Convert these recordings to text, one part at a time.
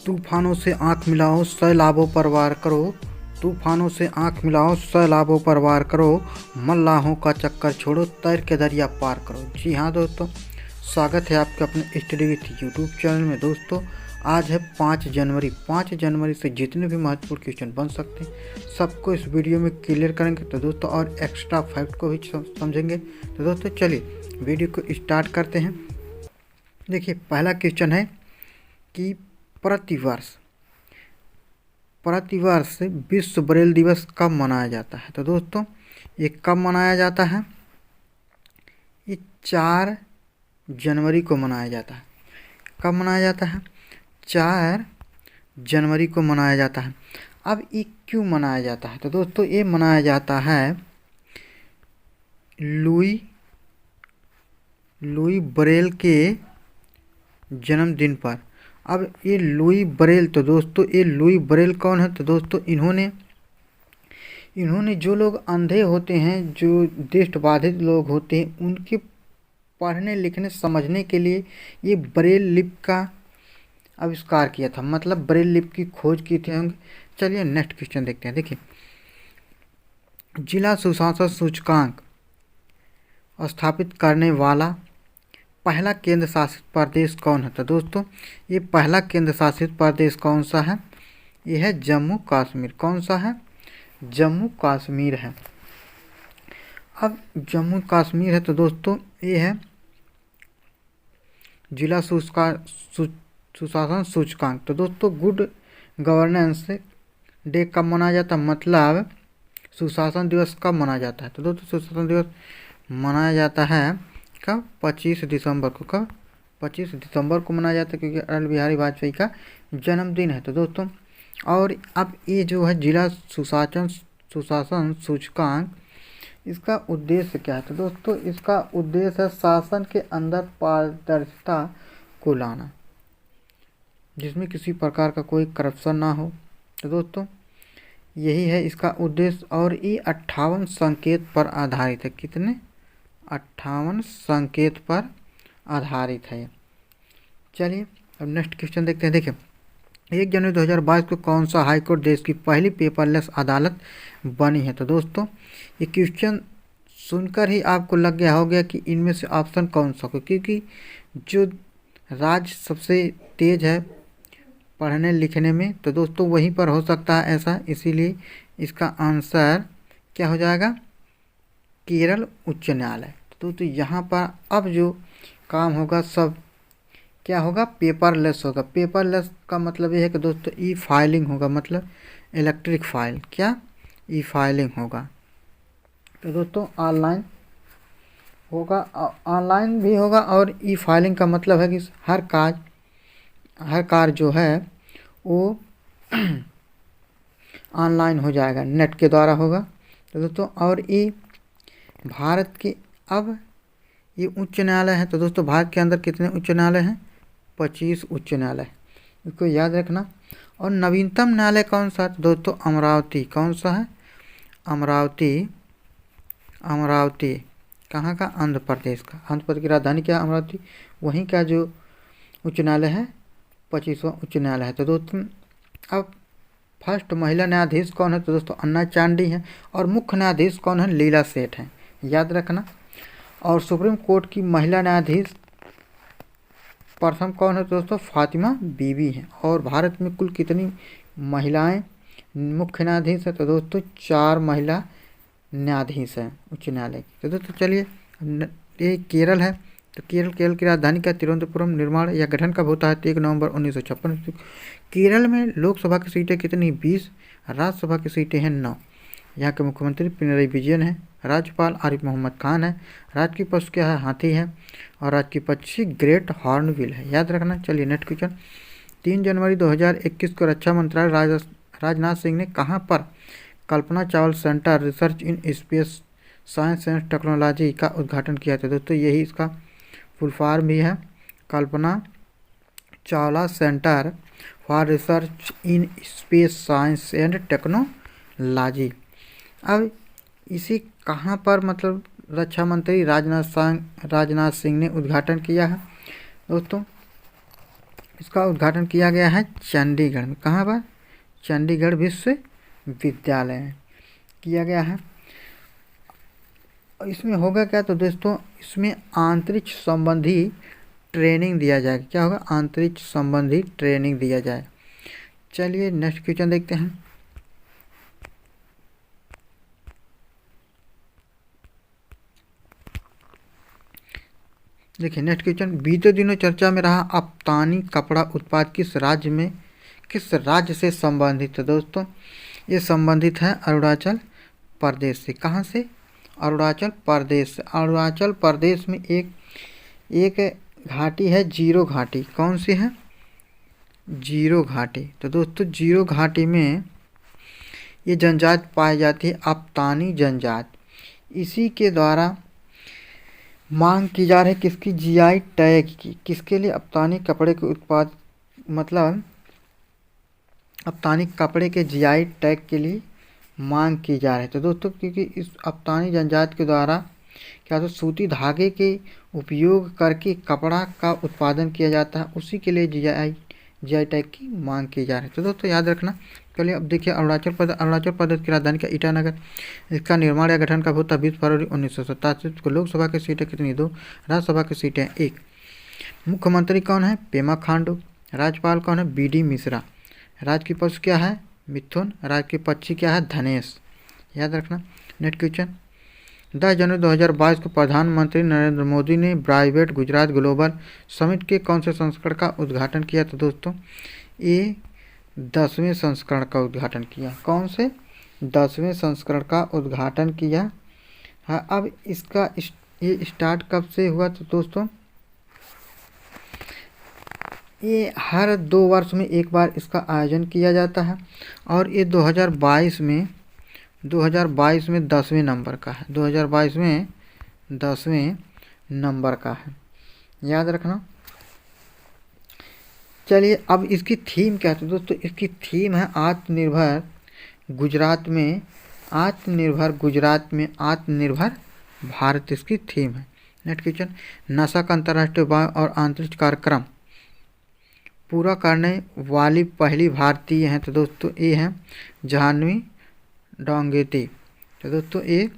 तूफानों से आंख मिलाओ सैलाबों पर वार करो। तूफानों से आंख मिलाओ सैलाबों पर वार करो। मल्लाहों का चक्कर छोड़ो तैर के दरिया पार करो। जी हाँ दोस्तों, स्वागत है आपके अपने स्टडी विथ यूट्यूब चैनल में। दोस्तों आज है 5 जनवरी। 5 जनवरी से जितने भी महत्वपूर्ण क्वेश्चन बन सकते हैं सबको इस वीडियो में क्लियर करेंगे तो दोस्तों, और एक्स्ट्रा फैक्ट को भी समझेंगे। तो दोस्तों चलिए वीडियो को स्टार्ट करते हैं। देखिए पहला क्वेश्चन है कि प्रतिवर्ष विश्व ब्रेल दिवस कब मनाया जाता है। तो दोस्तों ये कब मनाया जाता है? ये 4 जनवरी को मनाया जाता है। कब मनाया जाता है? 4 जनवरी को मनाया जाता है। अब ये क्यों मनाया जाता है? तो दोस्तों ये मनाया जाता है लुई ब्रेल के जन्मदिन पर। अब ये लुई ब्रेल, तो दोस्तों ये लुई ब्रेल कौन है? तो दोस्तों इन्होंने जो लोग अंधे होते हैं, जो दृष्टिबाधित लोग होते हैं, उनके पढ़ने लिखने समझने के लिए ये ब्रेल लिपि का आविष्कार किया था, मतलब ब्रेल लिपि की खोज की थी। चलिए नेक्स्ट क्वेश्चन देखते हैं। देखिए जिला सुशासन सूचकांक स्थापित करने वाला पहला केंद्र शासित प्रदेश कौन है? तो दोस्तों ये पहला केंद्र शासित प्रदेश कौन सा है? ये है जम्मू कश्मीर। कौन सा है? जम्मू कश्मीर है। अब जम्मू कश्मीर है तो दोस्तों ये है जिला सुशासन सूचकांक। तो दोस्तों गुड गवर्नेंस डे कब मनाया जाता है, मतलब सुशासन दिवस कब मनाया जाता है? तो दोस्तों सुशासन दिवस मनाया जाता है कब? 25 दिसंबर को। कब? 25 दिसंबर को मनाया जाता है, क्योंकि अटल बिहारी वाजपेयी का जन्मदिन है। तो दोस्तों और अब ये जो है जिला सुशासन सूचकांक, इसका उद्देश्य क्या है? तो दोस्तों इसका उद्देश्य है शासन के अंदर पारदर्शिता को लाना, जिसमें किसी प्रकार का कोई करप्शन ना हो। तो दोस्तों यही है इसका उद्देश्य, और ये 58 संकेत पर आधारित है। कितने? 58 संकेत पर आधारित है। चलिए अब नेक्स्ट क्वेश्चन देखते हैं। देखिए 1 जनवरी 2022 को कौन सा हाईकोर्ट देश की पहली पेपरलेस अदालत बनी है? तो दोस्तों ये क्वेश्चन सुनकर ही आपको लग गया होगा कि इनमें से ऑप्शन कौन सा हो, क्योंकि जो राज्य सबसे तेज है पढ़ने लिखने में, तो दोस्तों वहीं पर हो सकता है ऐसा, इसीलिए इसका आंसर क्या हो जाएगा? केरल उच्च न्यायालय। तो यहाँ पर अब जो काम होगा सब क्या होगा? पेपरलेस होगा। पेपरलेस का मतलब ये है कि दोस्तों ई फाइलिंग होगा, मतलब इलेक्ट्रिक फाइल। क्या? ई फाइलिंग होगा। तो दोस्तों ऑनलाइन होगा, ऑनलाइन भी होगा, और ई फाइलिंग का मतलब है कि हर कार्य जो है वो ऑनलाइन हो जाएगा, नेट के द्वारा होगा। तो दोस्तों और ये भारत के अब ये उच्च न्यायालय है। तो दोस्तों भारत के अंदर कितने उच्च न्यायालय हैं? 25 उच्च न्यायालय, इसको याद रखना। और नवीनतम न्यायालय कौन सा है? तो दोस्तों अमरावती। कौन सा है? अमरावती कहाँ का? आंध्र प्रदेश का। आंध्र प्रदेश की राजधानी क्या है? अमरावती। वहीं का जो उच्च न्यायालय है 25वां उच्च न्यायालय है। तो दोस्तों अब फर्स्ट महिला न्यायाधीश कौन है? तो दोस्तों अन्ना चांडी है। और मुख्य न्यायाधीश कौन है? लीला सेठ हैं, याद रखना। और सुप्रीम कोर्ट की महिला न्यायाधीश प्रथम कौन है? तो दोस्तों फातिमा बीबी हैं। और भारत में कुल कितनी महिलाएं मुख्य न्यायाधीश है? तो दोस्तों 4 महिला न्यायाधीश हैं उच्च न्यायालय की। तो दोस्तों चलिए ये केरल है। तो केरल की राजधानी का तिरुवनंतपुरम। निर्माण या गठन कब होता है? तो 1 नवंबर 1956। केरल में लोकसभा की सीटें कितनी? 20। राज्यसभा की सीटें हैं 9। यहाँ के मुख्यमंत्री पिनरई विजयन है। राज्यपाल आरिफ मोहम्मद खान है। राज्य की पशु क्या है? हाथी है। और राज्य की पक्षी ग्रेट हॉर्नबिल है, याद रखना। चलिए नेक्स्ट क्वेश्चन। 3 जनवरी 2021 को रक्षा मंत्रालय राजनाथ सिंह ने कहाँ पर Kalpana Chawla centre research in space science and technology का उद्घाटन किया था? दोस्तों यही इसका फुल फॉर्म भी है, Kalpana Chawla centre for research in space science and technology. अब इसी कहाँ पर मतलब रक्षा मंत्री राजनाथ सिंह ने उद्घाटन किया है? दोस्तों इसका उद्घाटन किया गया है चंडीगढ़ में। कहाँ पर? चंडीगढ़ विश्वविद्यालय में किया गया है। इसमें होगा क्या तो दोस्तों, इसमें अंतरिक्ष संबंधी ट्रेनिंग दिया जाएगा। क्या होगा? अंतरिक्ष संबंधी ट्रेनिंग दिया जाए। चलिए नेक्स्ट क्वेश्चन देखते हैं। देखिए नेक्स्ट क्वेश्चन, बीते दिनों चर्चा में रहा अफ्तानी कपड़ा उत्पाद किस राज्य से संबंधित है? दोस्तों ये संबंधित है अरुणाचल प्रदेश से। कहाँ से? अरुणाचल प्रदेश से। अरुणाचल प्रदेश में एक घाटी है, जीरो घाटी। कौन सी है? जीरो घाटी। तो दोस्तों जीरो घाटी में ये जनजाति पाई जाती है, अफ्तानी जनजाति। इसी के द्वारा मांग की जा रही है किसकी? जीआई टैग की। किसके लिए? अफ्तानी कपड़े के उत्पाद, मतलब अफ्तानी कपड़े के जीआई टैग के लिए मांग की जा रही है। तो दोस्तों क्योंकि इस अफ्तानी जनजाति के द्वारा क्या तो सूती धागे के उपयोग करके कपड़ा का उत्पादन किया जाता है, उसी के लिए जीआई टैग की मांग की जा रही है। तो दोस्तों याद रखना। चलिए अब देखिए अरुणाचल प्रदेश की राजधानी का ईटानगर। इसका निर्माण या गठन कब होता? 20 फरवरी 1987 को। लोकसभा की सीटें कितनी? 2। राज्यसभा की सीटें 1। मुख्यमंत्री कौन है? पेमा खांडू। राज्यपाल कौन है? बीडी मिश्रा। राज्य की पशु क्या है? मिथुन। राज्य की पक्षी क्या है? धनेश। याद रखना। नेक्स्ट क्वेश्चन, 10 जनवरी 2022 को प्रधानमंत्री नरेंद्र मोदी ने प्राइवेट गुजरात ग्लोबल समिट के कौन से संस्करण का उद्घाटन किया? तो दोस्तों ये 10वें संस्करण का उद्घाटन किया। कौन से? 10वें संस्करण का उद्घाटन किया। हाँ, अब इसका ये स्टार्ट कब से हुआ? तो दोस्तों ये हर 2 वर्ष में एक बार इसका आयोजन किया जाता है और ये 2022 में 10वें नंबर का है। 2022 में 10वें नंबर का है। याद रखना। चलिए अब इसकी थीम क्या है? तो दोस्तों इसकी थीम है आत्मनिर्भर गुजरात में आत्मनिर्भर भारत। इसकी थीम है। नेक्स्ट क्वेश्चन, नासा का अंतर्राष्ट्रीय वायु और अंतरिक्ष कार्यक्रम पूरा करने वाली पहली भारतीय हैं। तो दोस्तों ये हैं जाह्नवी डोंगेती। तो दोस्तों ये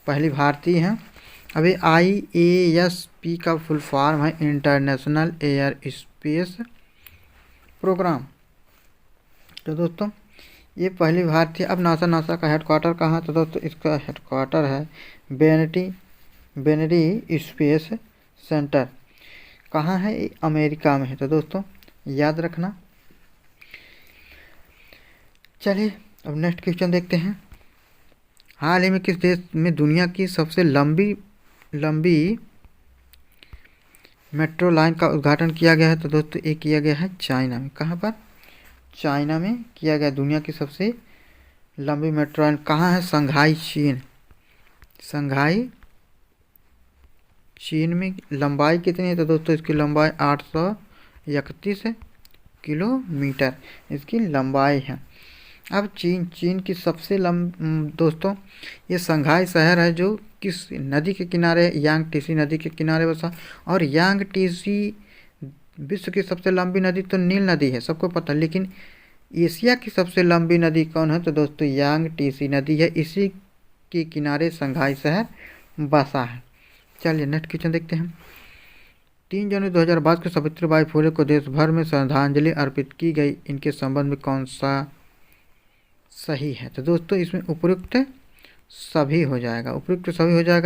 पहली भारतीय हैं। अभी IASP का फुल फॉर्म है इंटरनेशनल एयर स्पेस प्रोग्राम। तो दोस्तों ये पहली भारतीय। अब नासा का हेडक्वार्टर कहाँ? तो दोस्तों इसका हेडक्वार्टर है बेनेडी स्पेस सेंटर। कहाँ है? ये अमेरिका में है। तो दोस्तों याद रखना। चलिए अब नेक्स्ट क्वेश्चन देखते हैं। हाल ही में किस देश में दुनिया की सबसे लंबी मेट्रो लाइन का उद्घाटन किया गया है? तो दोस्तों ये किया गया है चाइना में। कहाँ पर? चाइना में किया गया दुनिया की सबसे लंबी मेट्रो लाइन। कहाँ है? संघाई चीन में। लंबाई कितनी है? तो दोस्तों इसकी लंबाई 831 किलोमीटर इसकी लंबाई है। अब चीन की सबसे दोस्तों ये संघाई शहर है जो किस नदी के किनारे? यांगटीसी नदी के किनारे बसा। और यांगटीसी विश्व की सबसे लंबी नदी तो नील नदी है, सबको पता है, लेकिन एशिया की सबसे लंबी नदी कौन है? तो दोस्तों यांगटीसी नदी है। इसी के किनारे संघाई शहर बसा है। चलिए नेक्स्ट क्वेश्चन देखते हैं। 3 जनवरी 2022 को सावित्रीबाई फुले को देश भर में श्रद्धांजलि अर्पित की गई। इनके संबंध में कौन सा सही है? तो दोस्तों इसमें उपयुक्त सभी हो जाएगा।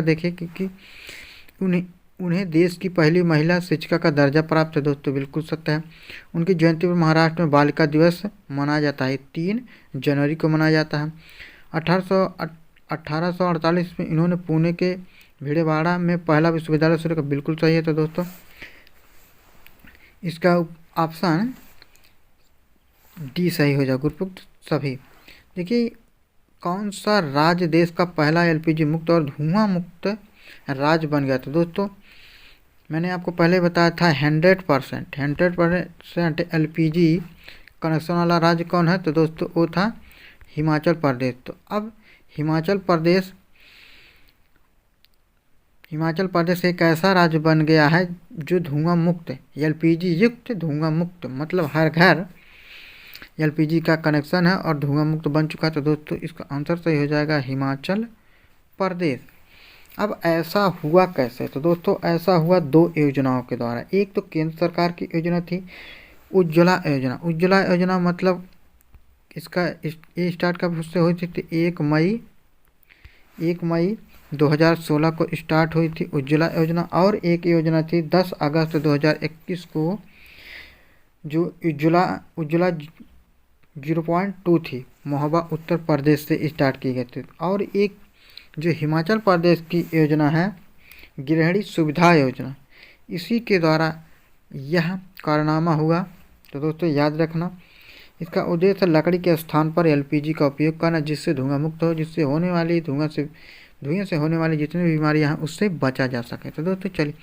देखिए क्योंकि उन्हें देश की पहली महिला शिक्षिका का दर्जा प्राप्त है। दोस्तों बिल्कुल सत्य है। उनकी जयंती पर महाराष्ट्र में बालिका दिवस मनाया जाता है। 3 जनवरी को मनाया जाता है। 1848 में इन्होंने पुणे के भिड़ेवाड़ा में पहला विश्वविद्यालय शुरू किया। बिल्कुल सही है। तो दोस्तों इसका ऑप्शन डी सही हो जाएगा, उपयुक्त सभी। देखिए कौन सा राज्य देश का पहला LPG मुक्त और धुआं मुक्त राज्य बन गया? तो दोस्तों मैंने आपको पहले बताया था 100% LPG कनेक्शन वाला राज्य कौन है? तो दोस्तों वो था हिमाचल प्रदेश। तो अब हिमाचल प्रदेश एक ऐसा राज्य बन गया है जो धुआं मुक्त, एलपीजी युक्त धुआं मुक्त, मतलब हर घर एलपीजी का कनेक्शन है और धुआं मुक्त बन चुका है। तो दोस्तों इसका आंसर सही हो जाएगा हिमाचल प्रदेश। अब ऐसा हुआ कैसे? तो दोस्तों ऐसा हुआ 2 योजनाओं के द्वारा। एक तो केंद्र सरकार की योजना थी उज्ज्वला योजना। उज्ज्वला योजना मतलब इसका ये स्टार्ट कब से हुई थी? तो 1 मई 2016 को स्टार्ट हुई थी उज्ज्वला योजना। और एक योजना थी 10 अगस्त 2021 को, जो उज्ज्वला 0.2 थी, महोबा उत्तर प्रदेश से स्टार्ट की गई थी। और एक जो हिमाचल प्रदेश की योजना है गृहिणी सुविधा योजना, इसी के द्वारा यह कारनामा हुआ। तो दोस्तों याद रखना, इसका उद्देश्य लकड़ी के स्थान पर एलपीजी का उपयोग करना, जिससे धुआं मुक्त हो, जिससे होने वाली धुआं से होने वाली जितनी भी बीमारियां हैं उससे बचा जा सके। तो दोस्तों चलिए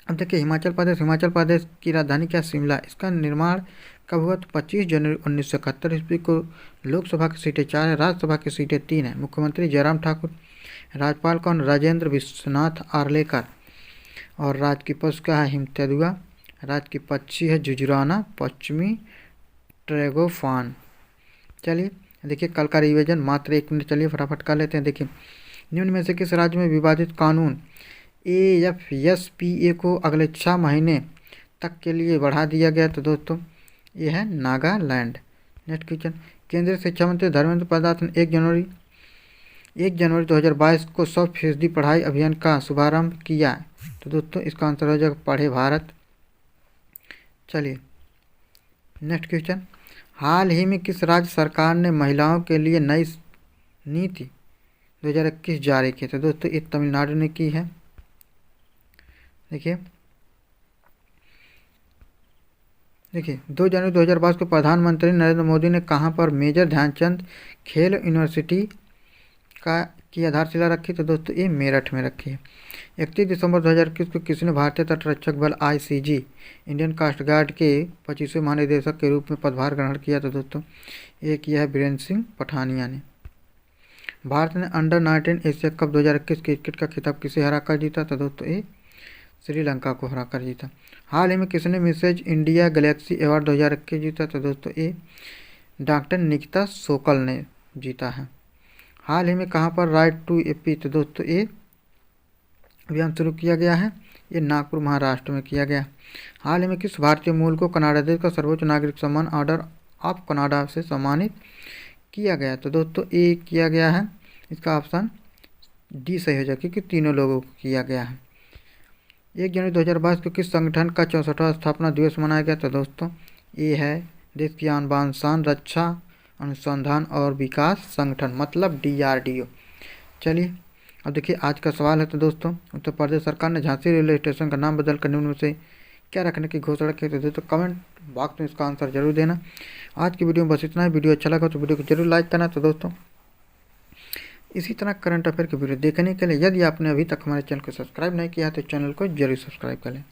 अब देखिए हिमाचल प्रदेश की राजधानी क्या? शिमला। इसका निर्माण कब हुआ? तो 25 जनवरी 1971 ईस्वी को। लोकसभा की सीटें 4 है, राज्यसभा की सीटें 3 है। मुख्यमंत्री जयराम ठाकुर। राज्यपाल कौन? राजेंद्र विश्वनाथ आर्लेकर। और राज की पशु क्या है? हिमतेंदुआ। राज की पक्षी है जुजराना पश्चिमी ट्रैगोफान। चलिए देखिए कल का रिवीजन मात्र 1 मिनट, चलिए फटाफट कर लेते हैं। देखिए निम्न में से किस राज्य में विवादित कानून AFSPA को अगले 6 महीने तक के लिए बढ़ा दिया गया? तो दोस्तों ये है नागालैंड। नेक्स्ट क्वेश्चन, केंद्रीय शिक्षा मंत्री धर्मेंद्र प्रधान ने 1 जनवरी 2022 को 100% पढ़ाई अभियान का शुभारंभ किया। तो दोस्तों इसका आंसर हो जाएगा पढ़े भारत। चलिए नेक्स्ट क्वेश्चन, हाल ही में किस राज्य सरकार ने महिलाओं के लिए नई नीति 2021 जारी की? तो दोस्तों ये तमिलनाडु ने की है। देखिए 2 जनवरी 2022 को प्रधानमंत्री नरेंद्र मोदी ने कहां पर मेजर ध्यानचंद खेल यूनिवर्सिटी की आधारशिला रखी? तो दोस्तों ये मेरठ में रखी है। 31 दिसंबर 2021 को किसने भारतीय तटरक्षक बल ICG इंडियन कोस्ट गार्ड के 25वें महानिदेशक के रूप में पदभार ग्रहण किया? तो दोस्तों ये किया है बीरेंद्र सिंह पठानिया ने। भारत ने अंडर-19 एशिया कप 2021 क्रिकेट का खिताब किसे हराकर जीता? तो दोस्तों ये श्रीलंका को हराकर जीता। हाल ही में किसने मिसेज इंडिया गैलेक्सी अवार्ड 2021 जीता? तो दोस्तों ये डॉक्टर निकिता सोकल ने जीता है। हाल ही में कहां पर राइट टू एपी? तो दोस्तों ये अभियान शुरू किया गया है, ये नागपुर महाराष्ट्र में किया गया। हाल ही में किस भारतीय मूल को कनाडा देश का सर्वोच्च नागरिक सम्मान ऑर्डर ऑफ कनाडा से सम्मानित किया गया? तो दोस्तों ये किया गया है, इसका ऑप्शन डी सही हो जाएगा क्योंकि तीनों लोगों को किया गया है। 1 जनवरी 2022 को किस संगठन का 64वां स्थापना दिवस मनाया गया? तो दोस्तों ये है देश की आन बान शान रक्षा अनुसंधान और विकास संगठन, मतलब DRDO। चलिए अब देखिए आज का सवाल है। तो दोस्तों उत्तर प्रदेश सरकार ने झांसी रेलवे स्टेशन का नाम बदलकर निम्न में से क्या रखने की घोषणा की? तो दोस्तों कमेंट बॉक्स में इसका आंसर जरूर देना। आज की वीडियो में बस इतना है। वीडियो अच्छा लगा तो वीडियो को जरूर लाइक करना। तो दोस्तों इसी तरह करंट अफेयर की वीडियो देखने के लिए यदि आपने अभी तक हमारे चैनल को सब्सक्राइब नहीं किया तो चैनल को जरूर सब्सक्राइब कर लें।